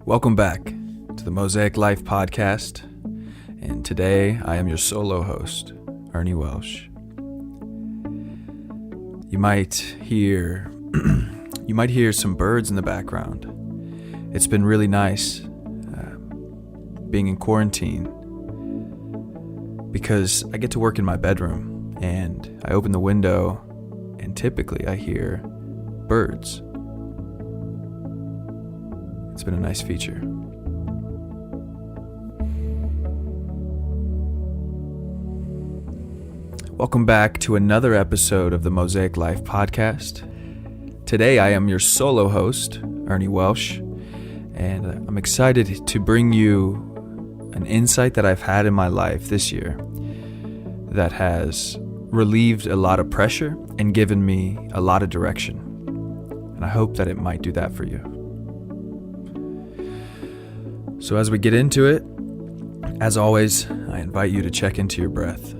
Welcome back to the Mosaic Life podcast, and today I am your solo host, Ernie Welsh. You might hear some birds in the background. It's been really nice being in quarantine because I get to work in my bedroom, and I open the window, and typically I hear birds. It's been a nice feature. Welcome back to another episode of the Mosaic Life podcast. Today I am your solo host, Ernie Welsh, and I'm excited to bring you an insight that I've had in my life this year that has relieved a lot of pressure and given me a lot of direction. And I hope that it might do that for you. So as we get into it, as always, I invite you to check into your breath.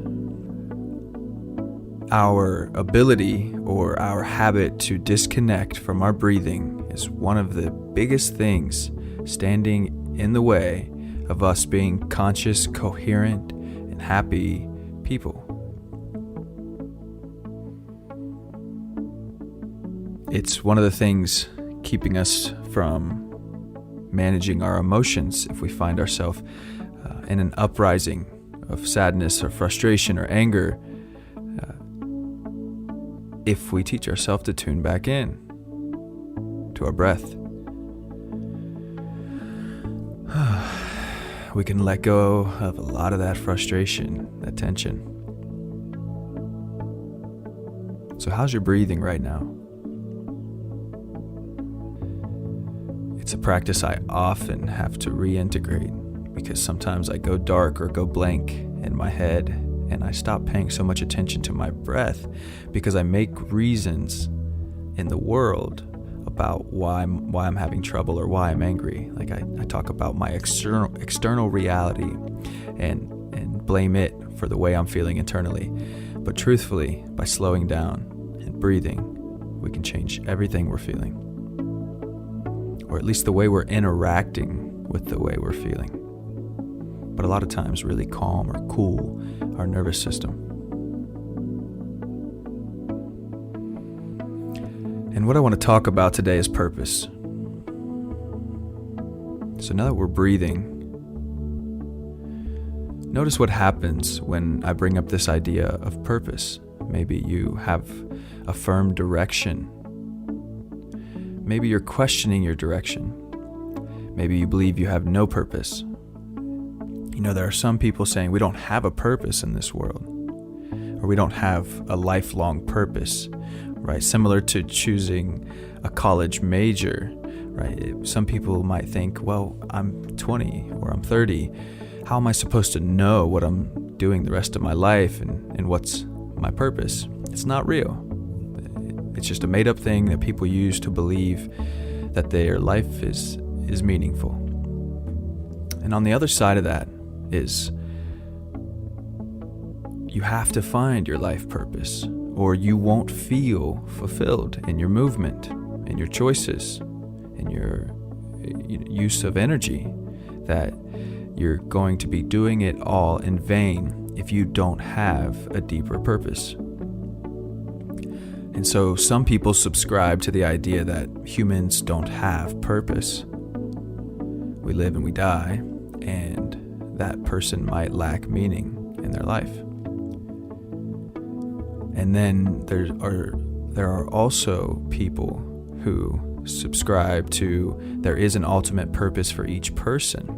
Our ability or our habit to disconnect from our breathing is one of the biggest things standing in the way of us being conscious, coherent, and happy people. It's one of the things keeping us from managing our emotions if we find ourselves in an uprising of sadness or frustration or anger, if we teach ourselves to tune back in to our breath. We can let go of a lot of that frustration, that tension. So how's your breathing right now? It's a practice I often have to reintegrate because sometimes I go dark or go blank in my head and I stop paying so much attention to my breath because I make reasons in the world about why I'm having trouble or why I'm angry. Like I talk about my external reality and blame it for the way I'm feeling internally. But truthfully, by slowing down and breathing, we can change everything we're feeling. Or at least the way we're interacting with the way we're feeling. But a lot of times really calm or cool our nervous system. And what I want to talk about today is purpose. So now that we're breathing, notice what happens when I bring up this idea of purpose. Maybe you have a firm direction. Maybe you're questioning your direction. Maybe you believe you have no purpose. You know, there are some people saying we don't have a purpose in this world, or we don't have a lifelong purpose, right? Similar to choosing a college major, right? Some people might think, well, I'm 20 or I'm 30. How am I supposed to know what I'm doing the rest of my life and what's my purpose? It's not real. It's just a made-up thing that people use to believe that their life is meaningful. And on the other side of that is you have to find your life purpose, or you won't feel fulfilled in your movement, in your choices, in your use of energy, that you're going to be doing it all in vain if you don't have a deeper purpose. And so some people subscribe to the idea that humans don't have purpose. We live and we die, and that person might lack meaning in their life. And then there are also people who subscribe to there is an ultimate purpose for each person.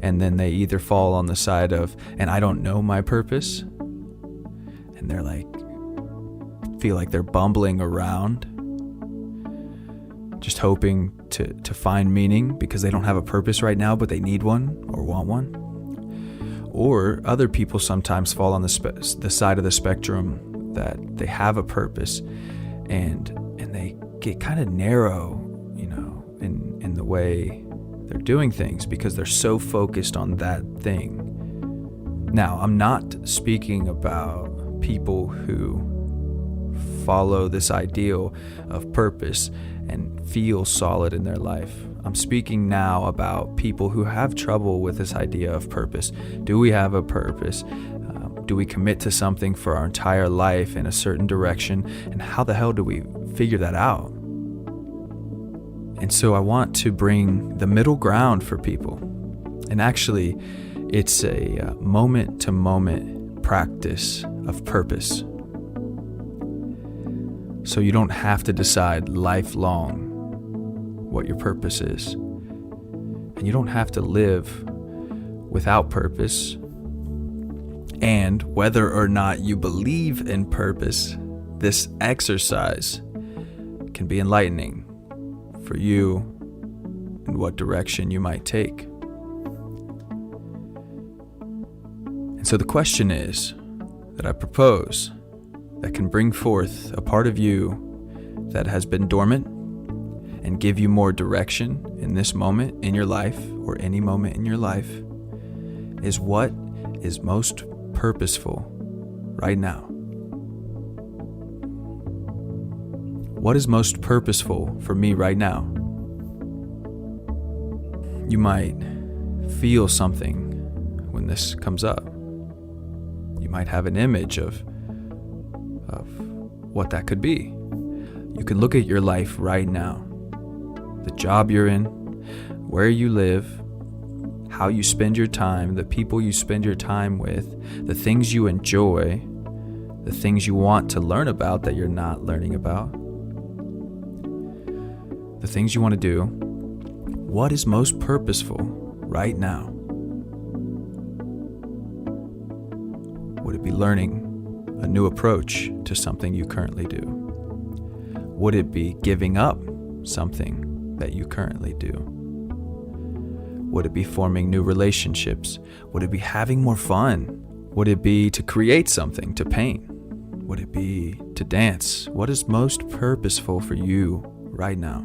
And then they either fall on the side of, and I don't know my purpose, and they're like, feel like they're bumbling around, just hoping to find meaning because they don't have a purpose right now, but they need one or want one. Or other people sometimes fall on the side of the spectrum that they have a purpose and they get kind of narrow, in the way they're doing things because they're so focused on that thing. Now, I'm not speaking about people who follow this ideal of purpose and feel solid in their life. I'm speaking now about people who have trouble with this idea of purpose. Do we have a purpose? Do we commit to something for our entire life in a certain direction? And how the hell do we figure that out? And so I want to bring the middle ground for people. And actually, it's a moment-to-moment practice of purpose. So you don't have to decide lifelong what your purpose is. And you don't have to live without purpose. And whether or not you believe in purpose, this exercise can be enlightening for you and what direction you might take. And so the question is that I propose that can bring forth a part of you that has been dormant and give you more direction in this moment in your life or any moment in your life is what is most purposeful right now. What is most purposeful for me right now? You might feel something when this comes up. You might have an image of what that could be. You can look at your life right now. The job you're in, where you live, how you spend your time, the people you spend your time with, the things you enjoy, the things you want to learn about that you're not learning about, the things you want to do. What is most purposeful right now? Would it be learning a new approach to something you currently do? Would it be giving up something that you currently do? Would it be forming new relationships? Would it be having more fun? Would it be to create something, to paint? Would it be to dance? What is most purposeful for you right now?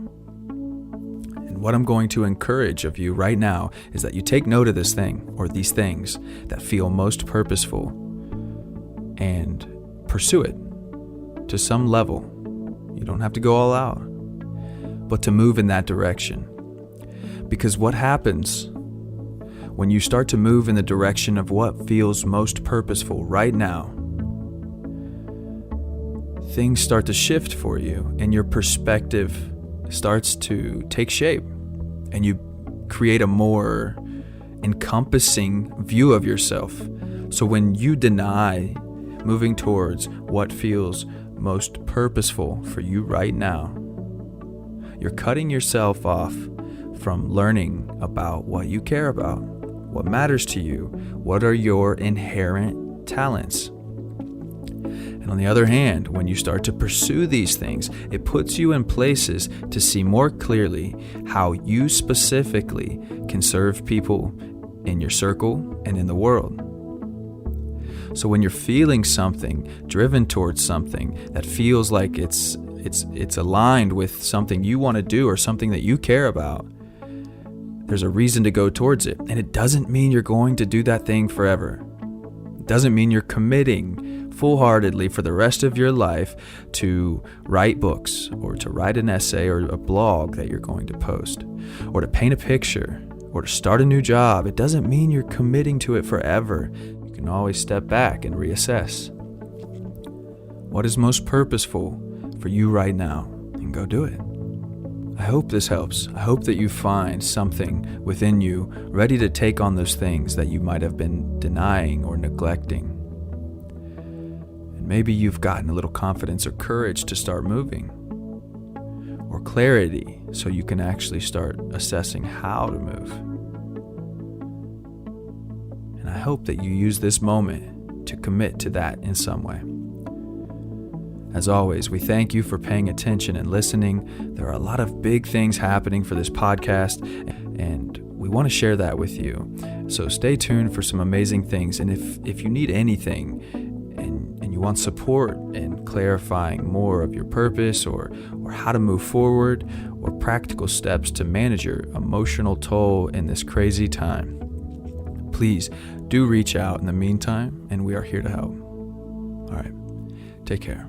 And what I'm going to encourage of you right now is that you take note of this thing or these things that feel most purposeful and pursue it to some level. You don't have to go all out, but to move in that direction. Because what happens when you start to move in the direction of what feels most purposeful right now, things start to shift for you and your perspective starts to take shape and you create a more encompassing view of yourself. So when you deny moving towards what feels most purposeful for you right now, you're cutting yourself off from learning about what you care about, what matters to you, what are your inherent talents. And on the other hand, when you start to pursue these things, it puts you in places to see more clearly how you specifically can serve people in your circle and in the world. So when you're feeling something, driven towards something that feels like it's aligned with something you want to do or something that you care about, there's a reason to go towards it. And it doesn't mean you're going to do that thing forever. It doesn't mean you're committing full-heartedly for the rest of your life to write books or to write an essay or a blog that you're going to post or to paint a picture or to start a new job. It doesn't mean you're committing to it forever. You can always step back and reassess. What is most purposeful for you right now? And go do it. I hope this helps. I hope that you find something within you ready to take on those things that you might have been denying or neglecting. And maybe you've gotten a little confidence or courage to start moving, or clarity so you can actually start assessing how to move. And I hope that you use this moment to commit to that in some way. As always, we thank you for paying attention and listening. There are a lot of big things happening for this podcast, and we want to share that with you. So stay tuned for some amazing things. And if you need anything and you want support in clarifying more of your purpose or how to move forward or practical steps to manage your emotional toll in this crazy time, please do reach out in the meantime, and we are here to help. All right, take care.